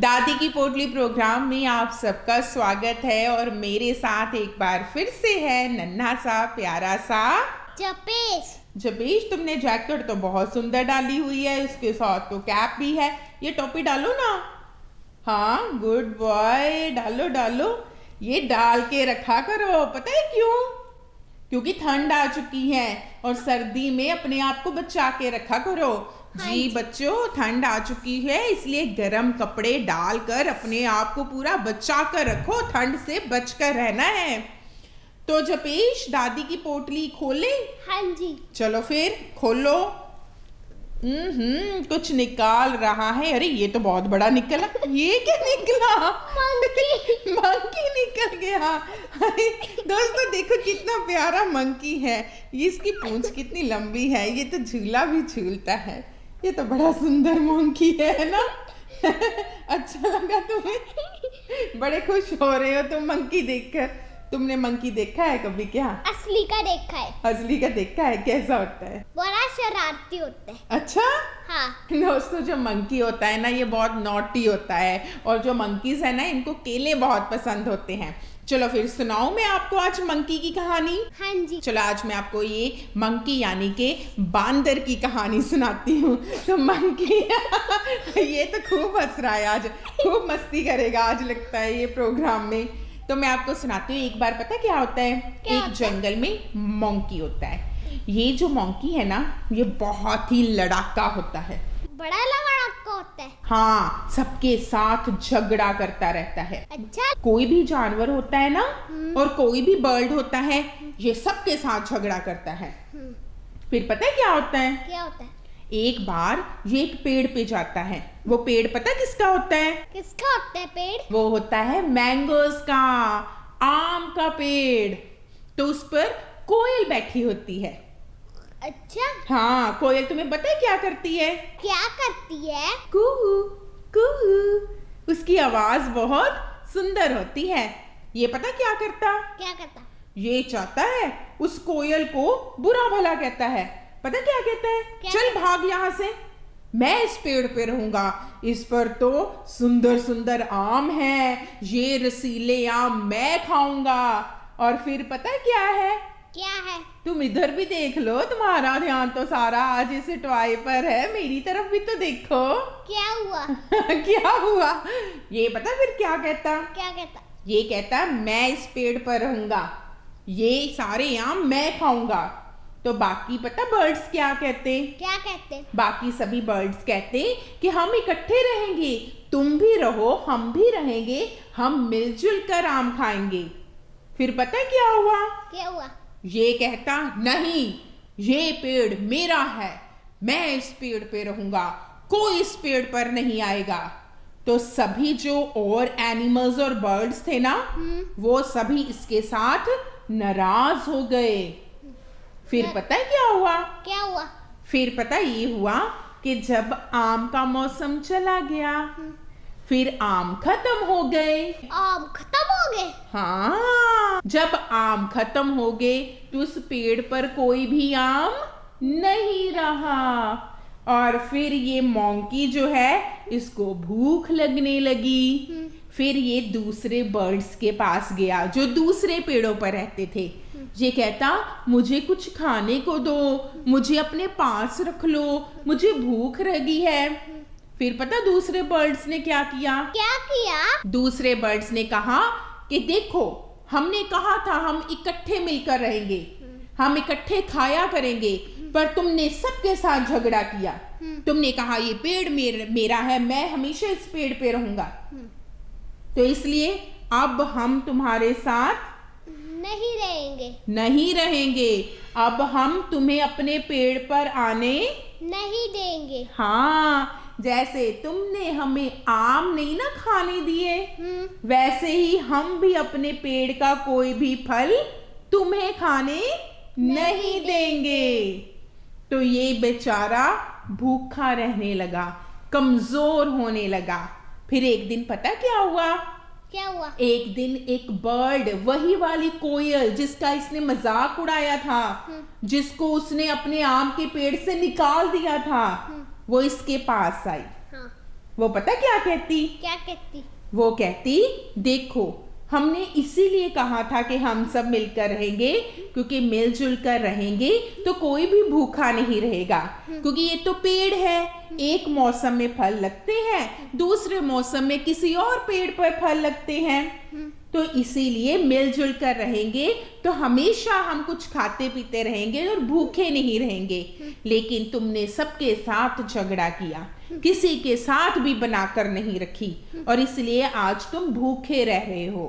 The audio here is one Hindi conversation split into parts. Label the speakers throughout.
Speaker 1: दादी की पोटली प्रोग्राम में आप सबका स्वागत है और मेरे साथ एक बार फिर से है नन्हा सा प्यारा सा
Speaker 2: जपेश।
Speaker 1: जपेश, तुमने जैकेट तो बहुत सुंदर डाली हुई है, इसके साथ तो कैप भी है। ये टोपी डालो ना। हाँ, गुड बॉय, डालो डालो। ये डाल के रखा करो, पता है क्यों? क्योंकि ठंड आ चुकी है और सर्दी में अपने आप को बचा के रखा करो। जी बच्चों, ठंड आ चुकी है इसलिए गर्म कपड़े डालकर अपने आप को पूरा बचा कर रखो, ठंड से बचकर रहना है। तो जपेश, दादी की पोटली खोले?
Speaker 2: हाँ जी।
Speaker 1: चलो फिर खोलो। कुछ निकाल रहा है। अरे ये तो बहुत बड़ा निकला। ये क्या निकला?
Speaker 2: मंकी।
Speaker 1: मंकी निकल गया। अरे दोस्तों देखो कितना प्यारा मंकी है। ये इसकी पूंछ कितनी लंबी है, ये तो झूला भी झूलता है। ये तो बड़ा सुंदर मंकी है ना। अच्छा लगा तुम्हें? बड़े खुश हो रहे हो तुम मंकी देखकर। तुमने मंकी देखा है कभी क्या?
Speaker 2: असली का देखा है।
Speaker 1: असली का देखा है? कैसा होता है?
Speaker 2: बड़ा शरारती होता है।
Speaker 1: अच्छा
Speaker 2: हाँ।
Speaker 1: दोस्तों, जो मंकी होता है ना ये बहुत नॉटी होता है और जो मंकीज है ना इनको केले बहुत पसंद होते हैं। चलो फिर सुनाऊं मैं आपको आज मंकी की कहानी।
Speaker 2: हाँ जी।
Speaker 1: चलो आज मैं आपको ये मंकी यानी के बांदर की कहानी सुनाती हूँ। तो मंकी ये तो खूब हंस रहा है आज, खूब मस्ती करेगा आज लगता है ये प्रोग्राम में। तो मैं आपको सुनाती हूँ। एक बार पता क्या होता है? एक जंगल में मंकी होता है। ये जो मंकी है ना ये बहुत ही लड़ाका होता है।
Speaker 2: बड़ा लड़ाका होता है।
Speaker 1: हाँ, सबके साथ झगड़ा करता रहता है।
Speaker 2: अच्छा।
Speaker 1: कोई भी जानवर होता है ना और कोई भी बर्ड होता है, ये सबके साथ झगड़ा करता है। फिर पता है क्या होता है?
Speaker 2: क्या होता है?
Speaker 1: एक बार ये एक पेड़ पे जाता है। वो पेड़ पता किसका होता है?
Speaker 2: किसका होता है पेड़?
Speaker 1: वो होता है मैंगोज का, आम का पेड़। तो उस पर कोयल बैठी होती है।
Speaker 2: अच्छा।
Speaker 1: हाँ, कोयल तुम्हें पता है क्या करती है?
Speaker 2: क्या करती है?
Speaker 1: कुहू कुहू। उसकी आवाज बहुत सुंदर होती है। ये पता क्या करता?
Speaker 2: क्या करता?
Speaker 1: ये चाहता है उस कोयल को बुरा भला कहता है। पता क्या कहता है?
Speaker 2: क्या?
Speaker 1: चल भाग यहाँ से, मैं इस पेड़ पे रहूंगा। इस पर तो सुंदर सुंदर आम है, ये रसीले आम मैं खाऊंगा। और फिर पता क्या है?
Speaker 2: क्या है?
Speaker 1: तुम इधर भी देख लो, तुम्हारा ध्यान तो सारा आज इस टॉय पर है, मेरी तरफ भी तो देखो।
Speaker 2: क्या हुआ?
Speaker 1: क्या हुआ? ये पता फिर क्या कहता?
Speaker 2: क्या कहता?
Speaker 1: ये कहता मैं इस पेड़ पर रहूंगा, ये सारे आम मैं खाऊंगा। तो बाकी पता बर्ड्स क्या कहते?
Speaker 2: क्या कहते?
Speaker 1: बाकी सभी बर्ड्स कहते कि हम इकट्ठे रहेंगे, तुम भी रहो हम भी रहेंगे, हम मिलजुल कर आम खाएंगे। फिर पता क्या हुआ?
Speaker 2: क्या हुआ?
Speaker 1: ये कहता नहीं, ये पेड़ मेरा है, मैं इस पेड़ पे रहूंगा, कोई इस पेड़ पर नहीं आएगा। तो सभी जो और एनिमल्स और बर्ड्स थे ना वो सभी इसके साथ नाराज हो गए। फिर पता है क्या हुआ?
Speaker 2: क्या हुआ?
Speaker 1: फिर पता ये हुआ कि जब आम का मौसम चला गया फिर आम खत्म हो गए।
Speaker 2: आम खत्म हो गए?
Speaker 1: हाँ, जब आम खत्म हो गए तो उस पेड़ पर कोई भी आम नहीं रहा। और फिर ये मंकी जो है इसको भूख लगने लगी। फिर ये दूसरे बर्ड्स के पास गया जो दूसरे पेड़ों पर रहते थे। ये कहता मुझे कुछ खाने को दो, मुझे अपने पास रख लो, मुझे भूख लगी है। फिर पता दूसरे बर्ड्स ने क्या किया?
Speaker 2: क्या किया?
Speaker 1: दूसरे बर्ड्स ने कहा कि देखो, हमने कहा था हम इकट्ठे मिलकर रहेंगे, हम इकट्ठे खाया करेंगे, पर तुमने सबके साथ झगड़ा किया। तुमने कहा ये पेड़ मेरा है, मैं हमेशा इस पेड़ पे रहूंगा, तो इसलिए अब हम तुम्हारे साथ नहीं रहेंगे। अब हम तुम्हें अपने पेड़ पर आने
Speaker 2: नहीं देंगे।
Speaker 1: हाँ, जैसे तुमने हमें आम नहीं ना खाने दिए, वैसे ही हम भी अपने पेड़ का कोई भी फल तुम्हें खाने नहीं देंगे। तो ये बेचारा भूखा रहने लगा, कमजोर होने लगा। फिर एक दिन पता क्या हुआ?
Speaker 2: क्या हुआ? एक
Speaker 1: दिन एक बर्ड, वही वाली कोयल जिसका इसने मजाक उड़ाया था, जिसको उसने अपने आम के पेड़ से निकाल दिया था, वो इसके पास आई।
Speaker 2: हाँ।
Speaker 1: वो पता क्या कहती?
Speaker 2: क्या कहती?
Speaker 1: वो कहती, देखो हमने इसीलिए कहा था कि हम सब मिलकर रहेंगे, क्योंकि मिलजुल कर रहेंगे तो कोई भी भूखा नहीं रहेगा। क्योंकि ये तो पेड़ है, एक मौसम में फल लगते हैं, दूसरे मौसम में किसी और पेड़ पर फल लगते हैं। तो इसीलिए मिलजुल कर रहेंगे तो हमेशा हम कुछ खाते पीते रहेंगे और भूखे नहीं रहेंगे। लेकिन तुमने सबके साथ झगड़ा किया, किसी के साथ भी बनाकर नहीं रखी, और इसलिए आज तुम भूखे रह रहे हो।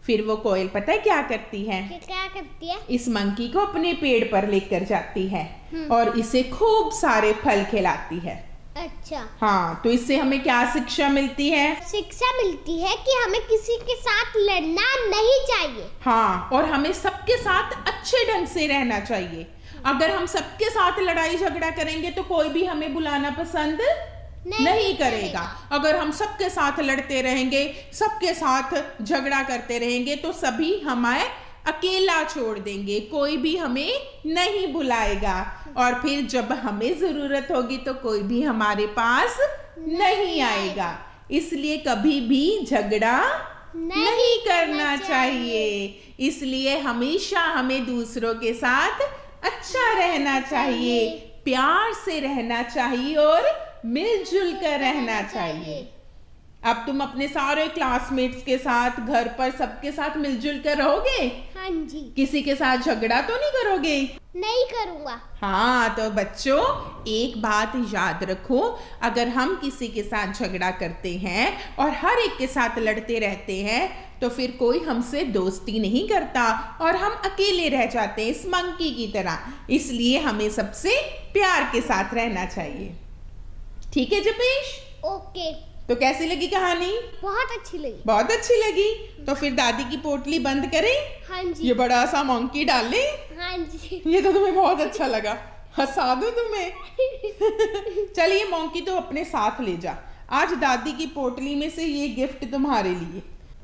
Speaker 1: फिर वो कोयल पता है क्या करती है?
Speaker 2: क्या करती है?
Speaker 1: इस मंकी को अपने पेड़ पर लेकर जाती है और इसे खूब सारे फल खिलाती है।
Speaker 2: अच्छा।
Speaker 1: हाँ, तो इससे हमें क्या शिक्षा मिलती है?
Speaker 2: शिक्षा मिलती है कि हमें किसी के साथ लड़ना नहीं चाहिए।
Speaker 1: हाँ, और हमें सबके साथ अच्छे ढंग से रहना चाहिए। अगर हम सबके साथ लड़ाई झगड़ा करेंगे तो कोई भी हमें बुलाना पसंद नहीं करेगा। अगर हम सबके साथ लड़ते रहेंगे, सबके साथ झगड़ा करते रहेंगे तो सभी हमें अकेला छोड़ देंगे, कोई भी हमें नहीं बुलाएगा, और फिर जब हमें जरूरत होगी तो कोई भी हमारे पास नहीं आएगा। इसलिए कभी भी झगड़ा नहीं करना चाहिए। इसलिए हमेशा हमें दूसरों के साथ अच्छा रहना चाहिए, प्यार से रहना चाहिए और मिलजुल कर रहना चाहिए। अब तुम अपने सारे क्लासमेट्स के साथ, घर पर सबके साथ मिलजुल कर रहोगे?
Speaker 2: हाँ जी।
Speaker 1: किसी के साथ झगड़ा तो नहीं करोगे?
Speaker 2: नहीं करूँगा।
Speaker 1: हाँ, तो बच्चों एक बात याद रखो, अगर हम किसी के साथ झगड़ा करते हैं और हर एक के साथ लड़ते रहते हैं तो फिर कोई हमसे दोस्ती नहीं करता और हम अकेले रह जाते हैं, इस मंकी की तरह। इसलिए हमें सबसे प्यार के साथ रहना चाहिए। ठीक है जपेश?
Speaker 2: ओके।
Speaker 1: तो कैसी लगी कहानी?
Speaker 2: बहुत अच्छी लगी।
Speaker 1: बहुत अच्छी लगी। तो फिर दादी की पोटली बंद करें?
Speaker 2: हाँ जी।
Speaker 1: ये बड़ा सा मंकी डालें?
Speaker 2: हाँ जी।
Speaker 1: ये तो तुम्हें बहुत अच्छा लगा, हंसा दूं तुम्हें? चलिए मंकी तो अपने साथ ले जा, आज दादी की पोटली में से ये गिफ्ट तुम्हारे लिए।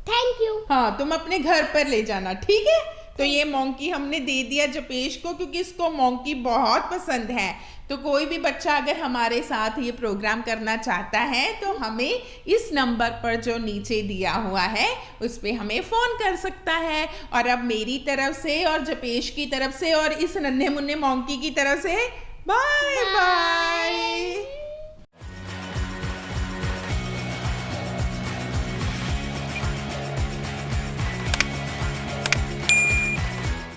Speaker 2: Thank you.
Speaker 1: हाँ, तुम अपने घर पर ले जाना, ठीक है? तो ये मंकी हमने दे दिया जपेश को, क्योंकि इसको मंकी बहुत पसंद है। तो कोई भी बच्चा अगर हमारे साथ ये प्रोग्राम करना चाहता है तो हमें इस नंबर पर जो नीचे दिया हुआ है उस पे हमें फ़ोन कर सकता है। और अब मेरी तरफ से और जपेश की तरफ से और इस नन्हे मुन्ने मंकी की तरफ से बाय बाय।